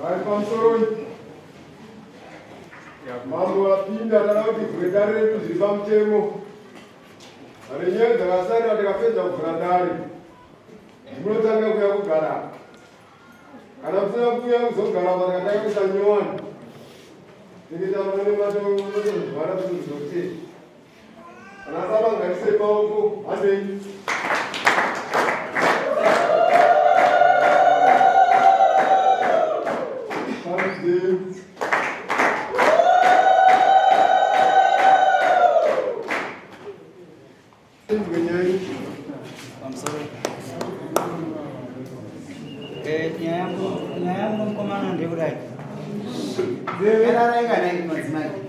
Vai pamusoro. Mambo wapinda kuti gweta redu ziri pamutemo. Ari nyaya dzakasarira tikapedza kuvhura dare. Munotanga kuuya kugara. Kana musina kuuya kuzogara pakatanga kuita nyowani. Tikita mune matozvara kuzoti. Kana sabangarise paoko, hambei.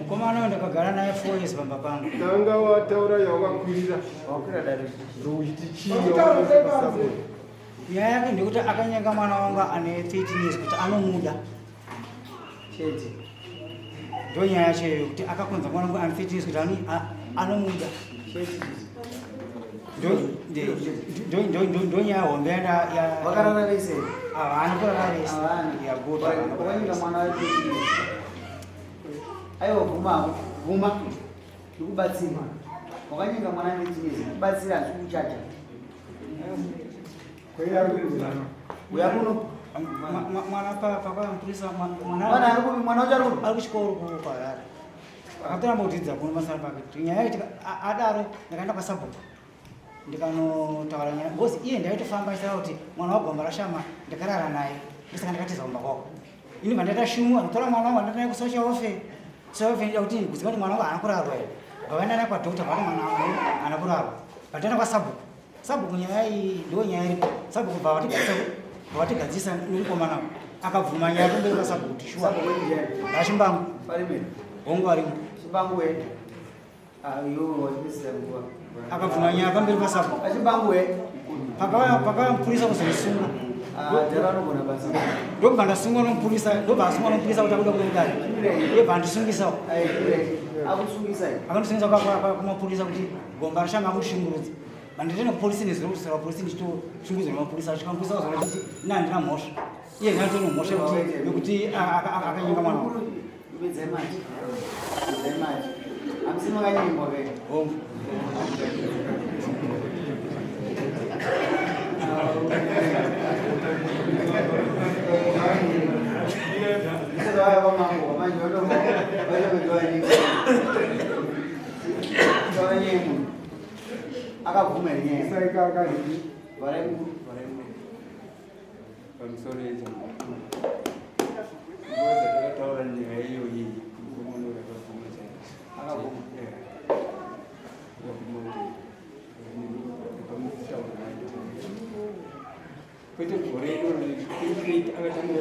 Komana ndakagara naye 4 years bamba pangu. Tanga wataura yawakakwirira. Wakwira dare. Zvochitichii. Nyaya yake ndikuti Akanyenga Mwana Ane 13 years kuti anomuda. Chete. Ndo nyaya yacho kuti akakonza mwana wangu ane 13 years kuti anomuda. Chete. Ndo nyaya hombe ya wakarara vese. Anokurara vese. Ya gota. Akanyenga Mwana Ane 13 years. Aiwa guma ndikubatsira Akanyenga Mwana Ane 13 years kubatsira zvikuchacha uyakuno mwana pakwamupurisa mwana wacho ari kuchikoro kuparara akatoramba kutidzidza kuno masara pake nyaya yekuti adaro ndakaenda kwasabhuku ndikanotaura nyaya ngozi iye ndaitofamba isara kuti mwana wagomba rashama ndikarara naye ndisaka ndakatiza kumba kwako ini vandaita shumu anotora mwana wangu andanaye kusocial welfare ndida kuti kuziva kuti mwana wangu haana kurarwa here vakaenda naye kwadhokta vati mwana wangu haana kurarwa vataenda kwasabhuku nyaya iyi ndo nyaya iripo sabhuku bva vatigadzisa nemukomana akabvuma nyaya kumberi kwasabhuku kuti shuwa achimbangu hongu arimo akabvuma nyaya pamberi pasabhuku pakauya mupurisa kuzonisunga ndobva ndasungwa nomupurisa ndobva asungwa nomupurisa kuti akuda kuenda yebva ndisungisawo akandisungisa kumapurisa kuti gomba rashama akushingurudza banditene kupolisi nezvinosira polisi ndichitoshungudzwa nemapurisa achikamupurisa kuzona kuti ina handina mhosva iye ndinatone mhosva yekuti Akanyenga Mwana akavuma nyaya saika akadii varemu pamusoro yecho ngoza takataura nyaya iyoyi kumonora kavuma chaizvo akavuma kwete gore iroro akatanga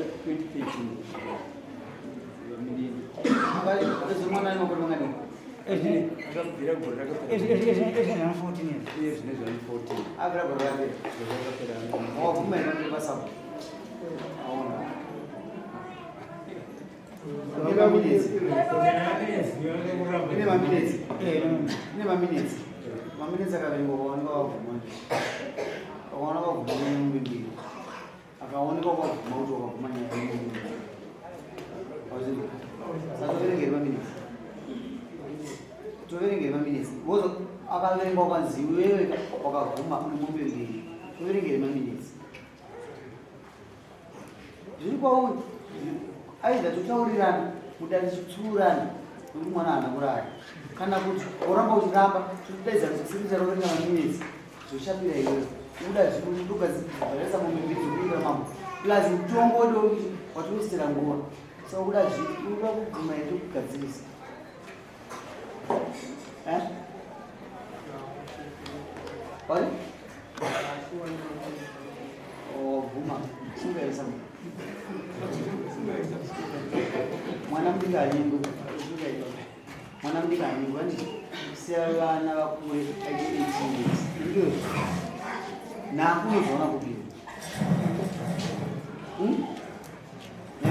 2013 mwana anokorongani akabvira gore rakapera 14 abira gore rake wavuma ine pasabu ine maminitsi akaverengo kaoneka wavuma akaona wavuma nemumbiri akaoneka kwavuma kuti wakavuma nyaya yemumbiri satoverengeri maminitsi toverengeri maminitsi bozo akaverengwa kwanzi wewe wakavuma uri mumbiri toverengeri maminitsi zviri kwauri aidha totaurirana kuti atichitsuurana kuti mwana haana kurara kana kuti oramba uchiramba totodaidza kuti sirisa roverenga maminitsi zvoshapira iwewe uda zvikudukadzivaresa mumbiri dzekuita mambo plus mutombo watoisitira nguva saka uda uda kuguma ito kugadzirisa wari guma singaisa mwana mudiki anyingo mwana mudiki anyingo ani sevana vakure achiitii nakunozoona kudini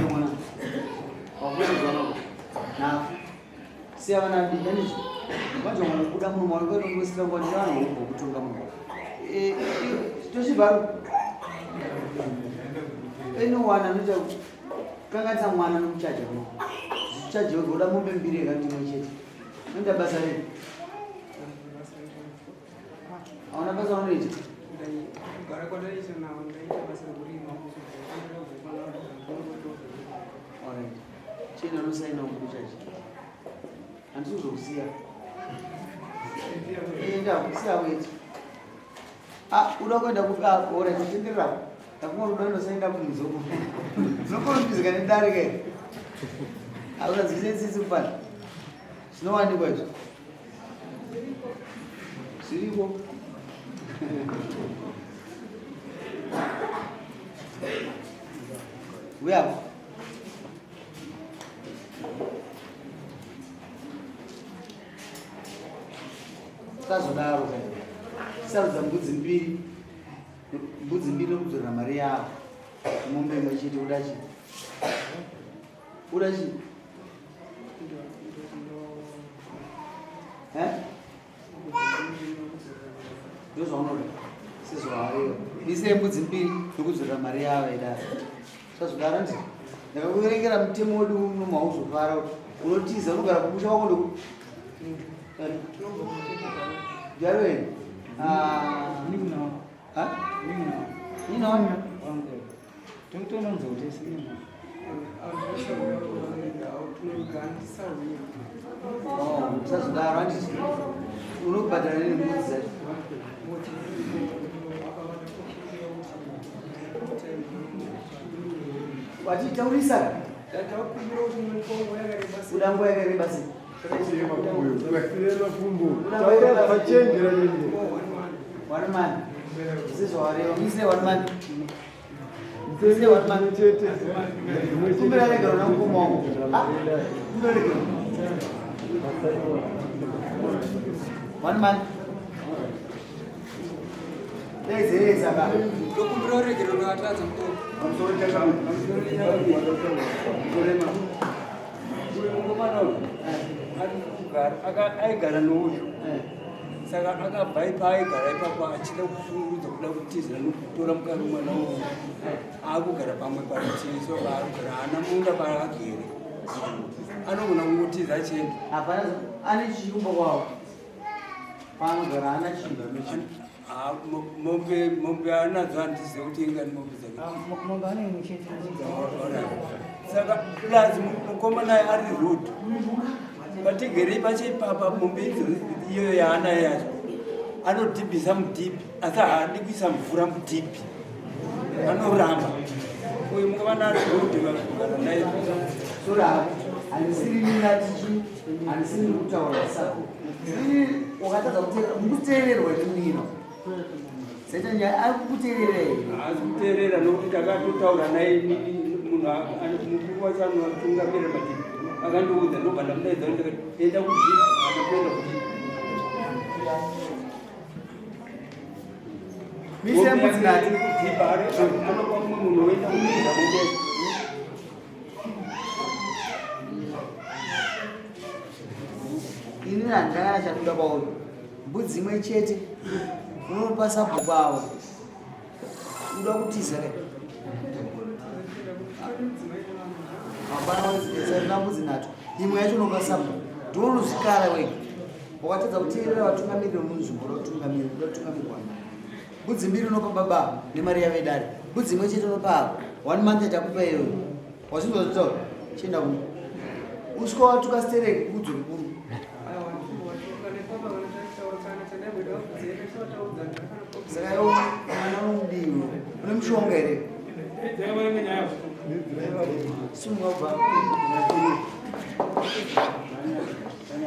mwana wakunozoona naku sevana didanicho vacho mwana kuda munhu mwakeongosika ngwandirano huko kutunga munhu tochibva anyone anoita kanganisa mwana nokuchaja ko chaje goda mombe mbiri kanti machete nenda basa rei aona basa unoita gara kwa dai sana ndaita basa kurima alright chena nosaina ukuchaja andizokusiya enda kusiya weti uda kwenda kufika ore kutenderera takumwa rudo nosaina kumuzoko zokurumbizika nedarike aura zvisensisi kupana zvinowanikwa izvo zviriko uyako tazodaro sarudza mbudzi mbiri nokudzorera mari yavo mombe imwe chete uda chii ndozvaunoda sezvaareva ise mbudzi mbiri nokudzorera mari yavo idaro sazodaro ndi ndakakuverengera mutemo wedu nomwauzofara unotiza unogara kukusha wako ndiaroeni inoona sazodaro anditi unobhadhara nini mbudzi dzacho watitaurisa uda nguva yakareba sei one man zizvawareva mise one man kumbira regero namukoma wangu kumbira regero one man daizerezaka kumbira regero noatadza aigara nouyu saka akabva ipa aigara ipapo achida kufungudza kuda kutiza nokutora mukana mwana uyu aakugara pamwe parutivi so aakugara haana munda paakagere anogona kungotiza achenda hapana ane chiyumba kwavo paanogara haana chinhu mombe anadzo handizive kuti ingani mombe dzake saka plus mukomana ari road patigerei pacheipapa mombe iyo yaana yacho anodhibhisa mudhipi asi haadi kuisa mvura mudhipi anoramba uyu mukomana ari road vakugara naye sora handisiri ninatichi handisiri kutaura sako wakatadza kuteererwa nemino saita nyaya ari kukuteererei haasi kuteerera nokuti takatotaura naye mukuru wacho anotungamirira mativi akandiudza ndobva ndamudaidza kuti enda kudhipi kana kuenda kudhipi misembudzinati kudhipa anopa mumwe munhu oenda kumiza mudezi ini handakana chakuda kwauyu mbudzi imwe chete unopa sabhuku avo uda kutiza re hapana mbudzi nato imwe yacho unopa sabhuku ndiunozvikara wega wakatadza kuteerera vatungamiriri vemunzvimbo udakutungamirwa mbudzi mbiri unopa baba nemari yavo idare mbudzi imwe chete unopa avo 1 month atakupa iyoyo wazvinzwazvitaura chienda ku uswa watuka stereki kudzo rikuru saka iwo mwana unomudiwa une mushonga here sumwabva